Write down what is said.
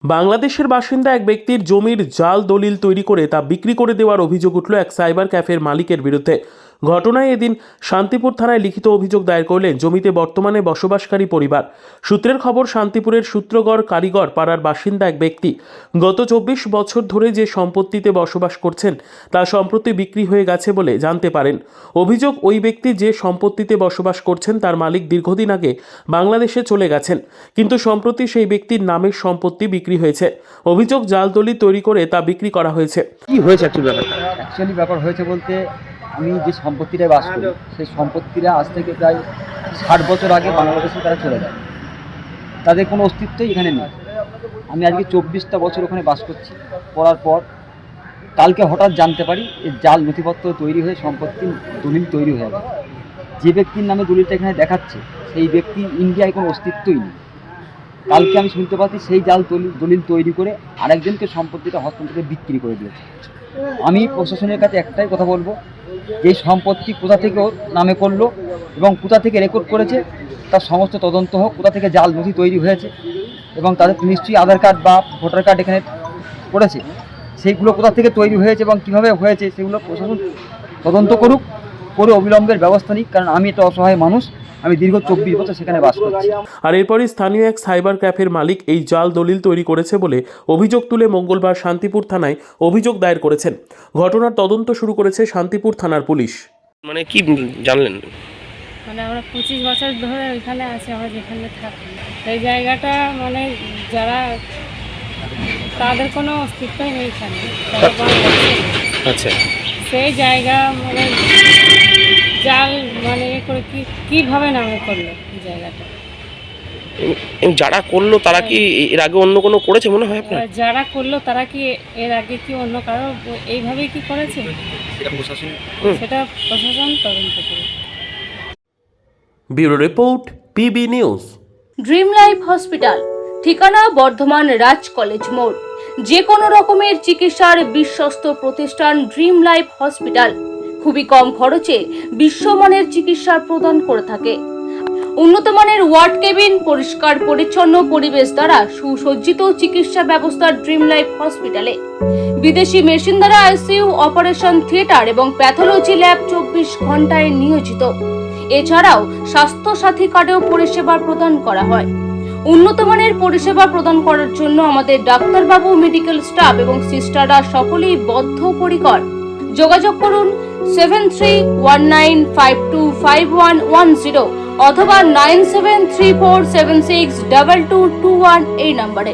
বাংলাদেশের বাসিন্দা এক ব্যক্তির জমির জাল দলিল তৈরি করে তা বিক্রি করে দেওয়ার অভিযোগ উঠল এক সাইবার ক্যাফের মালিকের বিরুদ্ধে। ঘটনায় এদিন শান্তিপুর থানায় লিখিত অভিযোগ দায়ের করলেন জমিতে বর্তমানে বসবাসকারী পরিবার। সূত্রের খবর, শান্তিপুরের সূত্রগড় কারিগর পাড়ার বাসিন্দা এক ব্যক্তি গত 24 বছর ধরে যে সম্পত্তিতে বসবাস করছেন তা সম্প্রতি বিক্রি হয়ে গেছে বলে জানতে পারেন। অভিযোগ, ওই ব্যক্তি যে সম্পত্তিতে বসবাস করছেন তার মালিক দীর্ঘদিন আগে বাংলাদেশে চলে গেছেন, কিন্তু সম্প্রতি সেই ব্যক্তির নামের সম্পত্তি বিক্রি হয়েছে। অভিযোগ, জাল দলিল তৈরি করে তা বিক্রি করা হয়েছে। কি হয়েছে অ্যাকচুয়ালি ব্যাপার হয়েছে বলতে, আমি যে সম্পত্তিটায় বাস করি সেই সম্পত্তিটা আজ থেকে প্রায় 60 বছর আগে বাংলাদেশে তারা চলে যায়। তাদের কোনো অস্তিত্বই এখানে নেই। আমি আজকে 24টা বছর ওখানে বাস করছি। করার পর কালকে হঠাৎ জানতে পারি এই জাল নথিপত্র তৈরি হয়ে সম্পত্তির দলিল তৈরি হয়ে গেছে। যে ব্যক্তির নামে দলিলটা এখানে দেখাচ্ছে সেই ব্যক্তি ইন্ডিয়ায় কোনো অস্তিত্বই নেই। কালকে আমি শুনতে পাচ্ছি সেই জাল দলিল তৈরি করে আরেকজনকে সম্পত্তিটা হস্তান্তরে বিক্রি করে দিয়েছে। আমি প্রশাসনের কাছে একটাই কথা বলবো, যে সম্পত্তি কোথা থেকে নামে করলো এবং কোথা থেকে রেকর্ড করেছে তার সমস্ত তদন্ত হোক। কোথা থেকে জাল নথি তৈরি হয়েছে এবং তাদের নিশ্চয়ই আধার কার্ড বা ভোটার কার্ড এখানে করেছে, সেইগুলো কোথা থেকে তৈরি হয়েছে এবং কীভাবে হয়েছে সেগুলো প্রশাসন তদন্ত করুক, করে অবিলম্বের ব্যবস্থা নিক। কারণ আমি একটা অসহায় মানুষ, আমি দীর্ঘ 24 বছর সেখানে বাস করছি। আর এরপরই স্থানীয় এক সাইবার ক্যাফের মালিক এই জাল দলিল তৈরি করেছে বলে অভিযোগ তুলে মঙ্গলবার শান্তিপুর থানায় অভিযোগ দায়ের করেছেন। ঘটনার তদন্ত শুরু করেছে শান্তিপুর থানার পুলিশ। মানে কি জানলেন? মানে আমরা 25 বছর ধরে ওইখানে আছি, আমরা যেখানে থাকি সেই জায়গাটা মানে যারা তাদের কোনো অস্তিত্বই নেই এখানে। আচ্ছা, সেই জায়গা মানে জাল মানে এ করে কীভাবে নামে করলো এই জায়গাটা। যারা করলো তারা কি এর আগে অন্য কোনো করেছে মনে হয় আপনার? যারা করলো তারা কি এর আগে কি অন্য কারো এইভাবেই কি করেছে সেটা প্রশাসন তদন্ত করে। Bureau report, PB news. Dream life hospital, ঠিকানা বর্ধমান রাজ কলেজ মোড়। যে কোনো রকমের চিকিৎসার বিশ্বস্ত প্রতিষ্ঠান ড্রিম লাইফ হসপিটাল খুবই কম খরচে বিশ্বমানের চিকিৎসা প্রদান করে থাকে। উন্নত মানের ওয়ার্ড কেবিন, পরিষ্কার পরিচ্ছন্ন পরিবেশ দ্বারা সুসজ্জিত চিকিৎসা ব্যবস্থা ড্রিম লাইফ হসপিটালে। বিদেশি মেশিন দ্বারা আইসিইউ, অপারেশন থিয়েটার এবং প্যাথোলজি ল্যাব 24 ঘন্টায় নিয়োজিত। এছাড়াও স্বাস্থ্য সাথী কার্ডেও পরিষেবা প্রদান করা হয়। উন্নত মানের পরিষেবা প্রদান করার জন্য আমাদের ডাক্তারবাবু, মেডিকেল স্টাফ এবং সিস্টাররা সকলেই বদ্ধপরিকর। যোগাযোগ করুন 7319525110 অথবা 9734762221 এই নম্বরে।